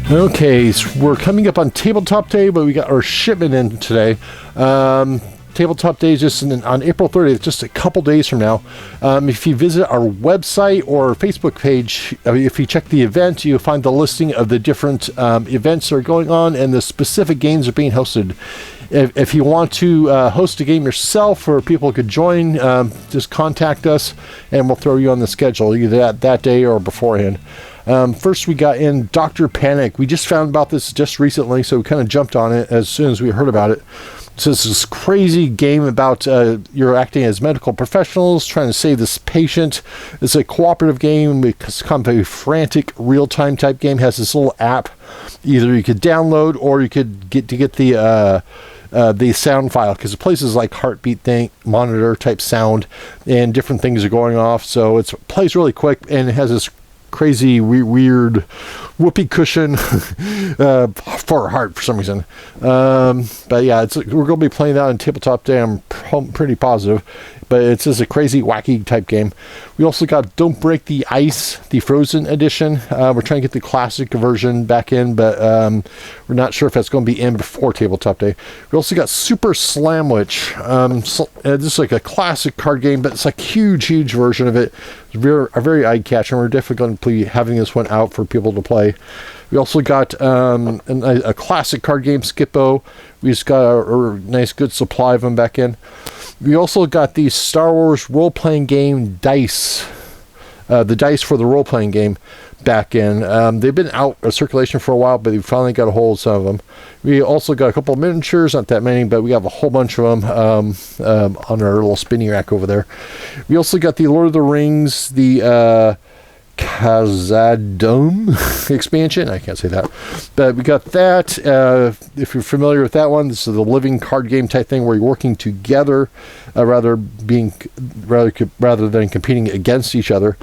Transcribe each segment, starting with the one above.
Okay, so we're coming up on Tabletop Day, but we got our shipment in today. Tabletop Day is just on April 30th, just a couple days from now. If you visit our website or Facebook page, if you check the event, you'll find the listing of the different events that are going on and the specific games are being hosted. If you want to host a game yourself or people could join, just contact us and we'll throw you on the schedule either that day or beforehand. First we got in Dr. Panic. We just found about this just recently, so we kind of jumped on it as soon as we heard about it. So it's this crazy game about you're acting as medical professionals trying to save this patient. It's a cooperative game. It's kind of a frantic real-time type game. It has this little app. Either you could download or you could get the sound file, because it plays like heartbeat thing, monitor type sound, and different things are going off. So it plays really quick, and it has this crazy weird whoopee cushion for a heart for some reason. But yeah, we're going to be playing that on Tabletop Day. I'm pretty positive. But it's just a crazy, wacky type game. We also got Don't Break the Ice, the Frozen edition. We're trying to get the classic version back in, but we're not sure if that's going to be in before Tabletop Day. We also got Super Slamwich. This is like a classic card game, but it's like huge version of it. It's a very eye-catching. We're definitely going to be having this one out for people to play. We also got a classic card game, Skippo. We just got a nice, good supply of them back in. We also got the Star Wars role-playing game dice. The dice for the role-playing game back in. They've been out of circulation for a while, but we finally got a hold of some of them. We also got a couple of miniatures, not that many, but we have a whole bunch of them on our little spinning rack over there. We also got the Lord of the Rings, the Khazad-dûm expansion. I can't say that, but we got that. If you're familiar with that one, this is the living card game type thing where you're working together rather than competing against each other.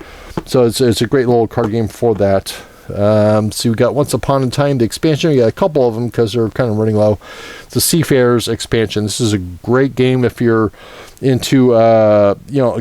So it's a great little card game for that. So we got Once Upon a Time, the expansion. We got a couple of them because they're kind of running low. It's the Seafarers expansion. This is a great game if you're into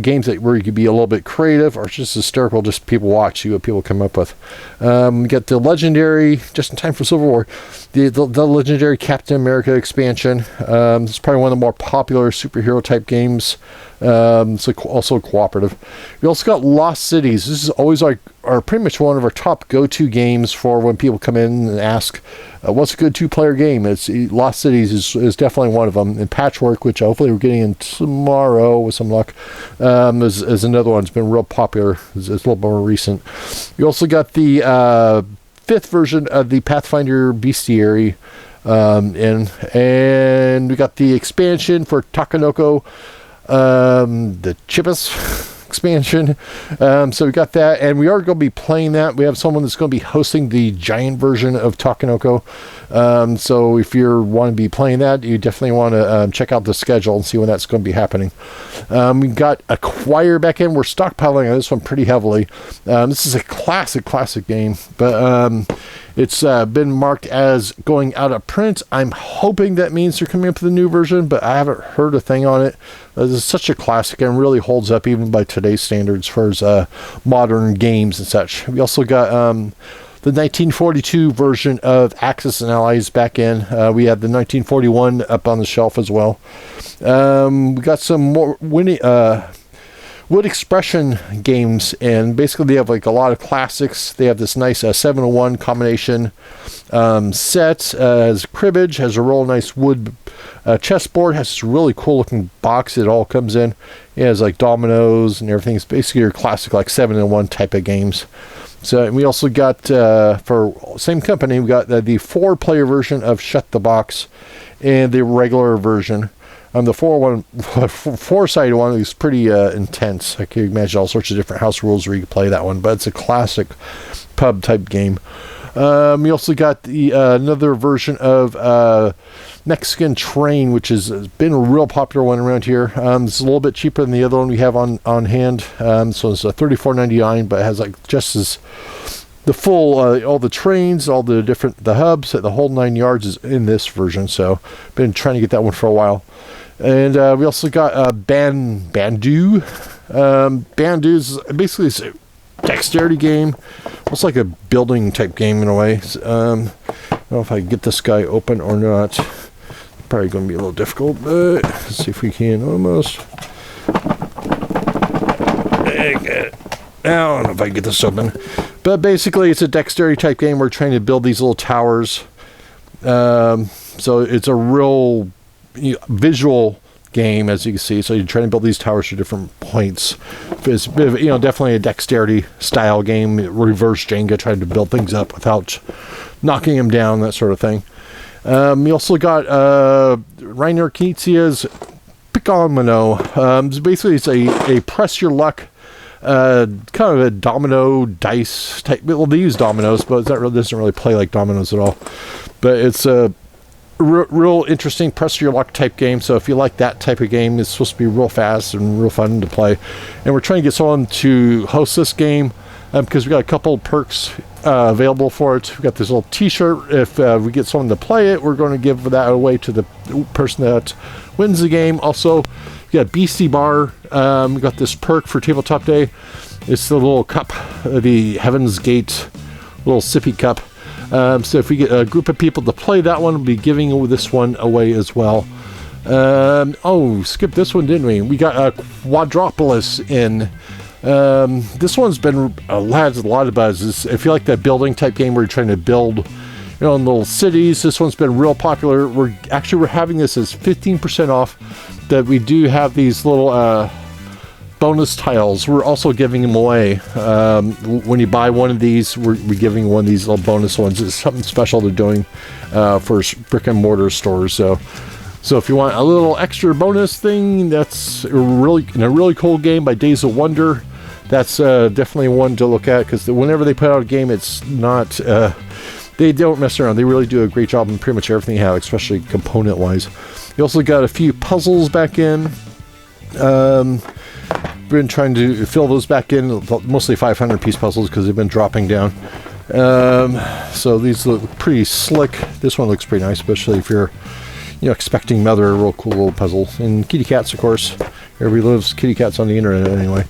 games where you could be a little bit creative or just hysterical, just people watch, see what people come up with. We got the legendary, just in time for Civil War, the legendary Captain America expansion. It's probably one of the more popular superhero type games. It's also cooperative. We also got Lost Cities. This is always pretty much one of our top go-to games for when people come in and ask, what's a good two-player game? It's Lost Cities is definitely one of them. And Patchwork, which hopefully we're getting in tomorrow with some luck, is another one. It's been real popular. It's a little more recent. We also got the fifth version of the Pathfinder Bestiary and we got the expansion for Takenoko, the Chippus expansion. So we got that, and we are going to be playing that. We have someone that's going to be hosting the giant version of Takenoko. So if you want to be playing that, you definitely want to check out the schedule and see when that's going to be happening. We got Acquire back in. We're stockpiling on this one pretty heavily. This is a classic game, but it's been marked as going out of print. I'm hoping that means they're coming up with a new version, but I haven't heard a thing on it. This is such a classic and really holds up even by today's standards for as modern games and such. We also got the 1942 version of Axis and Allies back in. We had the 1941 up on the shelf as well. We got some more Wood Expression games, and basically they have like a lot of classics. They have this nice 701 combination set, has cribbage, has a real nice wood chessboard, has this really cool looking box it all comes in. It has like dominoes and everything. It's basically your classic like 7-in-1 type of games. So we also got, for same company, we got the 4-player version of Shut the Box and the regular version. The 4-sided one is pretty intense. I can imagine all sorts of different house rules where you can play that one, but it's a classic pub type game. We also got the another version of Mexican Train, which has been a real popular one around here. It's a little bit cheaper than the other one we have on hand. So it's $34.99, but it has like just as the full all the trains, all the hubs, the whole 9 yards is in this version. So been trying to get that one for a while. And we also got Bandu. Bandu is basically a dexterity game almost like a building type game in a way. I don't know if I can get this guy open or not. Probably going to be a little difficult, but let's see if we can. Almost. I don't know if I can get this open. But basically, it's a dexterity type game. We're trying to build these little towers. So it's a real visual game, as you can see. So you're trying to build these towers to different points. It's definitely a dexterity style game. Reverse Jenga, trying to build things up without knocking them down, that sort of thing. You also got Rainer Knizia's Picomino. Basically, it's a press your luck, kind of a domino dice type. Well, they use dominoes, but it doesn't really play like dominoes at all. But it's a real interesting press your luck type game. So if you like that type of game, it's supposed to be real fast and real fun to play. And we're trying to get someone to host this game because we got a couple of perks available for it. We got this little T-shirt. If we get someone to play it, we're going to give that away to the person that wins the game. Also, we got Beastie Bar. We got this perk for Tabletop Day. It's the little cup, the Heaven's Gate little sippy cup. So if we get a group of people to play that one, we'll be giving this one away as well. Skipped this one, didn't we? We got Quadropolis in. This one's been had a lot of buzz. If you like that building type game where you're trying to build little cities, this one's been real popular. We're having this as 15% off. That we do have these little bonus tiles. We're also giving them away. When you buy one of these, we're giving one of these little bonus ones. It's something special they're doing for brick and mortar stores. So if you want a little extra bonus thing, that's a really cool game by Days of Wonder. That's definitely one to look at, because whenever they put out a game, it's not they don't mess around. They really do a great job on pretty much everything you have, especially component wise. You also got a few puzzles back in. Been trying to fill those back in, mostly 500 piece puzzles because they've been dropping down. So these look pretty slick. This one looks pretty nice, especially if you're expecting another real cool little puzzle. And kitty cats, of course. Everybody loves kitty cats on the internet anyway.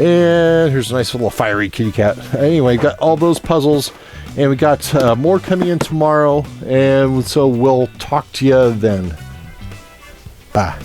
And here's a nice little fiery kitty cat. Anyway, got all those puzzles, and we got more coming in tomorrow, and so we'll talk to you then. Bye.